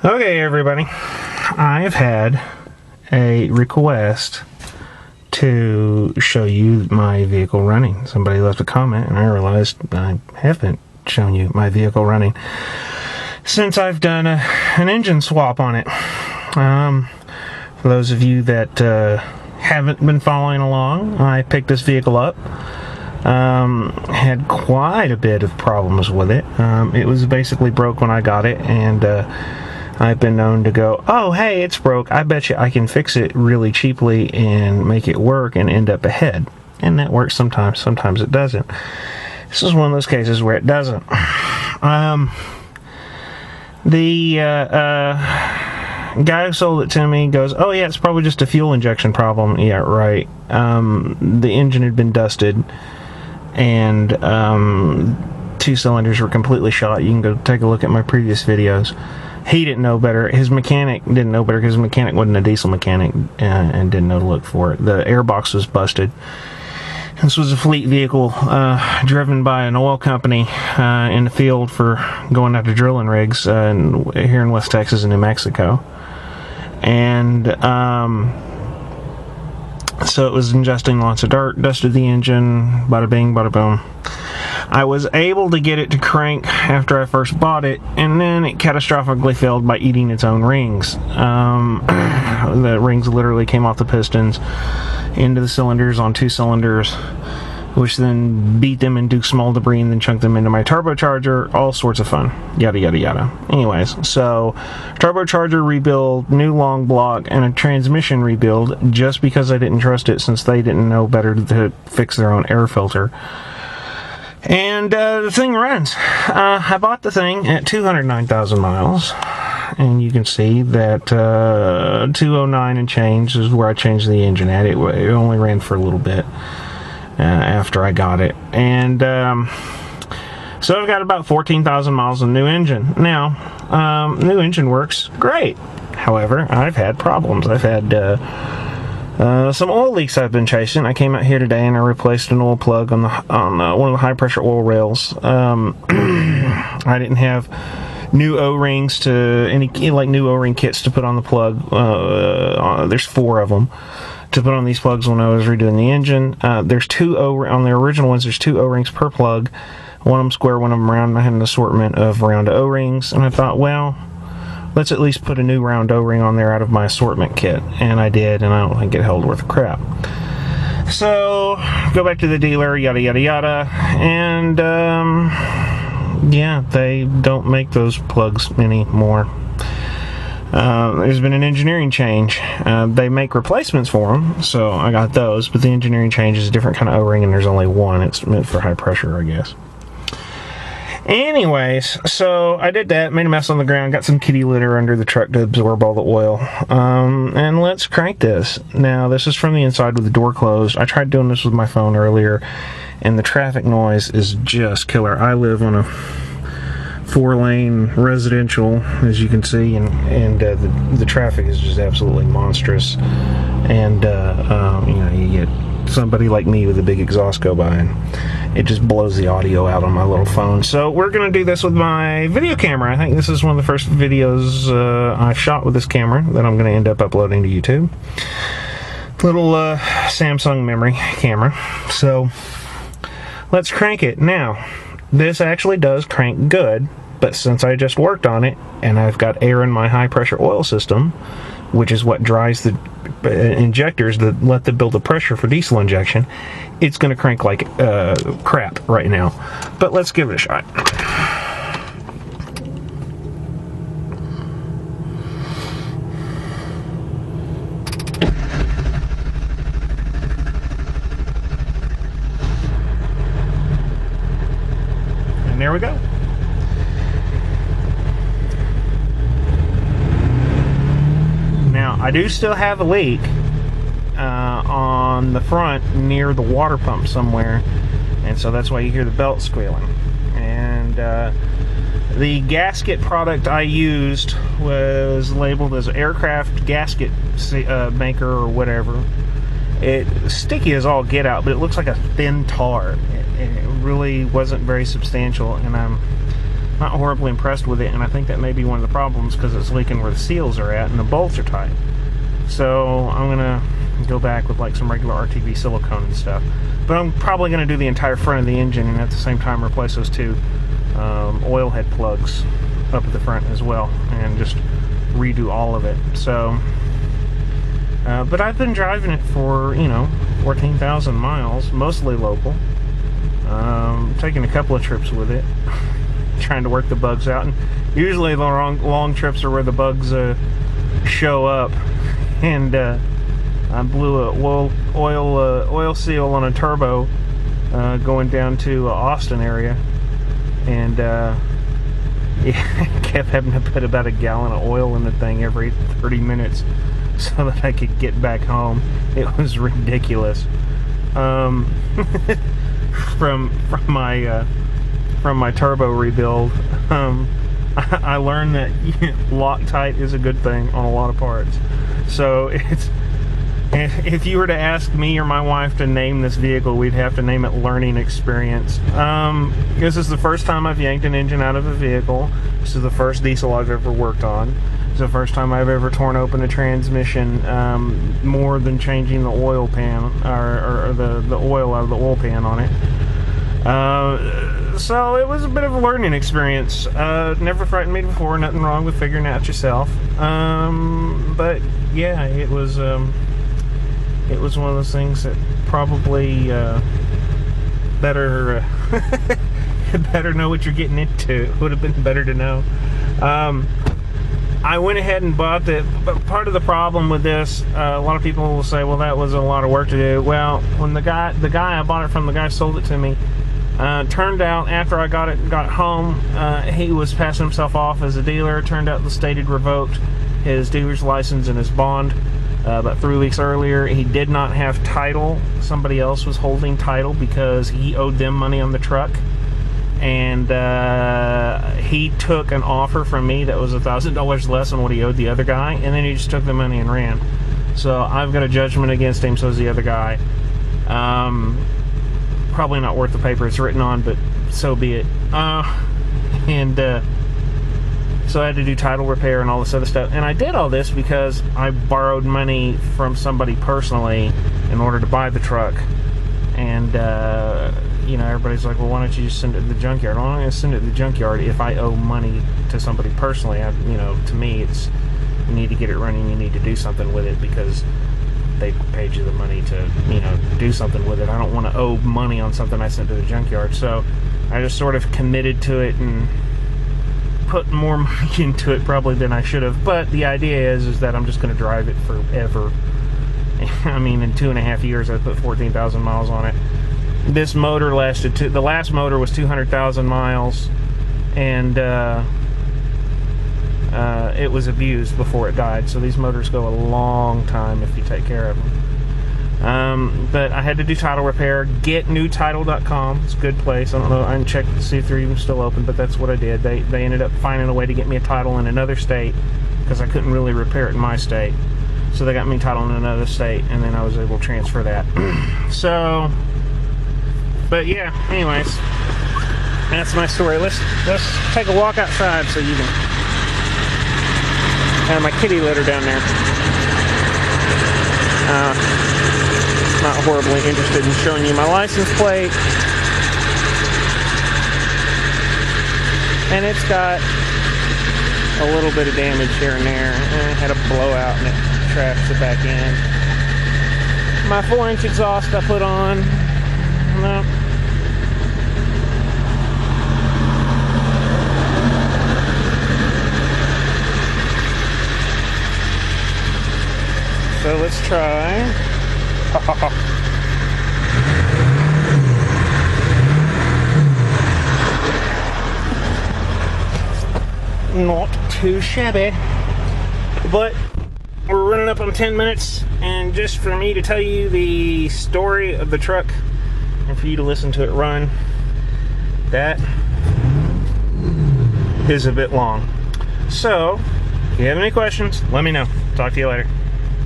Okay, everybody, I've had a request to show you my vehicle running. Somebody left a comment and I realized I haven't shown you my vehicle running since I've done an engine swap on it. For those of you that haven't been following along, I picked this vehicle up. Had quite a bit of problems with it. It was basically broke when I got it, and I've been known to go, oh, hey, it's broke. I bet you I can fix it really cheaply and make it work and end up ahead. And that works sometimes. Sometimes it doesn't. This is one of those cases where it doesn't. The guy who sold it to me goes, oh, yeah, it's probably just a fuel injection problem. Yeah, right. The engine had been dusted, and 2 cylinders were completely shot. You can go take a look at my previous videos. He didn't know better. His mechanic didn't know better because his mechanic wasn't a diesel mechanic and didn't know to look for it. The airbox was busted. This was a fleet vehicle driven by an oil company in the field for going out to drilling rigs here in West Texas and New Mexico. And so it was ingesting lots of dirt, dusted the engine, bada bing, bada boom. I was able to get it to crank after I first bought it, and then it catastrophically failed by eating its own rings. The rings literally came off the pistons into the cylinders on 2 cylinders, which then beat them into small debris and then chunked them into my turbocharger. All sorts of fun. Yada, yada, yada. Anyways, so turbocharger rebuild, new long block, and a transmission rebuild just because I didn't trust it since they didn't know better to fix their own air filter. And the thing runs. I bought the thing at 209,000 miles. And you can see that 209 and change is where I changed the engine at. It only ran for a little bit after I got it. And so I've got about 14,000 miles of new engine. Now, new engine works great. However, I've had problems. I've had some oil leaks I've been chasing. I came out here today and I replaced an oil plug on one of the high pressure oil rails. I didn't have new O-rings new O-ring kits to put on the plug. There's 4 of them to put on these plugs when I was redoing the engine. There's 2 on the original ones. There's 2 O-rings per plug. One of them square, one of them round. I had an assortment of round O-rings, and I thought, well, let's at least put a new round O-ring on there out of my assortment kit. And I did, and I don't think it held worth a crap. So, go back to the dealer, yada, yada, yada. And, yeah, they don't make those plugs anymore. There's been an engineering change. They make replacements for them, so I got those. But the engineering change is a different kind of O-ring, and there's only one. It's meant for high pressure, I guess. Anyways, so I did that, made a mess on the ground, got some kitty litter under the truck to absorb all the oil, and let's crank this. Now, this is from the inside with the door closed. I tried doing this with my phone earlier, and the traffic noise is just killer. I live on a 4-lane residential, as you can see, and the traffic is just absolutely monstrous. And you get somebody like me with a big exhaust go by, and it just blows the audio out on my little phone. So we're going to do this with my video camera. I think this is one of the first videos I shot with this camera that I'm going to end up uploading to YouTube. Little Samsung memory camera. So let's crank it. Now, this actually does crank good, but since I just worked on it, and I've got air in my high pressure oil system, which is what dries the injectors that let them build the pressure for diesel injection, it's going to crank like crap right now. But let's give it a shot. And there we go. Now, I do still have a leak on the front near the water pump somewhere, and so that's why you hear the belt squealing. And the gasket product I used was labeled as aircraft gasket maker or whatever. It's sticky as all get out, but it looks like a thin tar. It really wasn't very substantial, and I'm not horribly impressed with it, and I think that may be one of the problems because it's leaking where the seals are at and the bolts are tight. So I'm gonna go back with like some regular RTV silicone and stuff. But I'm probably gonna do the entire front of the engine and at the same time replace those two oil head plugs up at the front as well, and just redo all of it. So, but I've been driving it for 14,000 miles, mostly local. Taking a couple of trips with it, trying to work the bugs out, and usually the long trips are where the bugs show up. And I blew a oil seal on a turbo going down to Austin area, and kept having to put about a gallon of oil in the thing every 30 minutes so that I could get back home. It was ridiculous. From my turbo rebuild, I learned that Loctite is a good thing on a lot of parts. So if you were to ask me or my wife to name this vehicle, we'd have to name it Learning Experience. This is the first time I've yanked an engine out of a vehicle. This is the first diesel I've ever worked on. It's the first time I've ever torn open a transmission, more than changing the oil pan or the oil out of the oil pan on it. So it was a bit of a learning experience. Never frightened me before. Nothing wrong with figuring it out yourself. But yeah, it was one of those things that probably better better know what you're getting into. It would have been better to know. I went ahead and bought but part of the problem with this, a lot of people will say, well, that was a lot of work to do. Well, when the guy I bought it from, the guy sold it to me. Turned out after I got home, he was passing himself off as a dealer. Turned out the state had revoked his dealer's license and his bond about 3 weeks earlier. He did not have title. Somebody else was holding title because he owed them money on the truck. And he took an offer from me that was $1,000 less than what he owed the other guy, and then he just took the money and ran. So I've got a judgment against him, so does the other guy. Probably not worth the paper it's written on, but so be it. So I had to do title repair and all this other stuff. And I did all this because I borrowed money from somebody personally in order to buy the truck. And everybody's like, well, why don't you just send it to the junkyard? Well, I'm going to send it to the junkyard if I owe money to somebody personally. To me, it's, you need to get it running, you need to do something with it because they paid you the money to, do something with it. I don't want to owe money on something I sent to the junkyard. So I just sort of committed to it and put more money into it probably than I should have. But the idea is that I'm just going to drive it forever. I mean, in 2.5 years, I put 14,000 miles on it. This motor lasted the last motor was 200,000 miles, and it was abused before it died. So these motors go a long time if you take care of them. But I had to do title repair. GetNewTitle.com. It's a good place. I don't know. I didn't check to see if they're even still open, but that's what I did. They ended up finding a way to get me a title in another state because I couldn't really repair it in my state. So they got me title in another state, and then I was able to transfer that. So, but yeah, anyways, that's my story. Let's take a walk outside so you can have my kitty litter down there. Not horribly interested in showing you my license plate. And it's got a little bit of damage here and there. And it had a blowout and it trashed the back end. My 4-inch exhaust I put on. No. So let's try. Not too shabby, but we're running up on 10 minutes, and just for me to tell you the story of the truck and for you to listen to it run, that is a bit long. So if you have any questions, let me know. Talk to you later.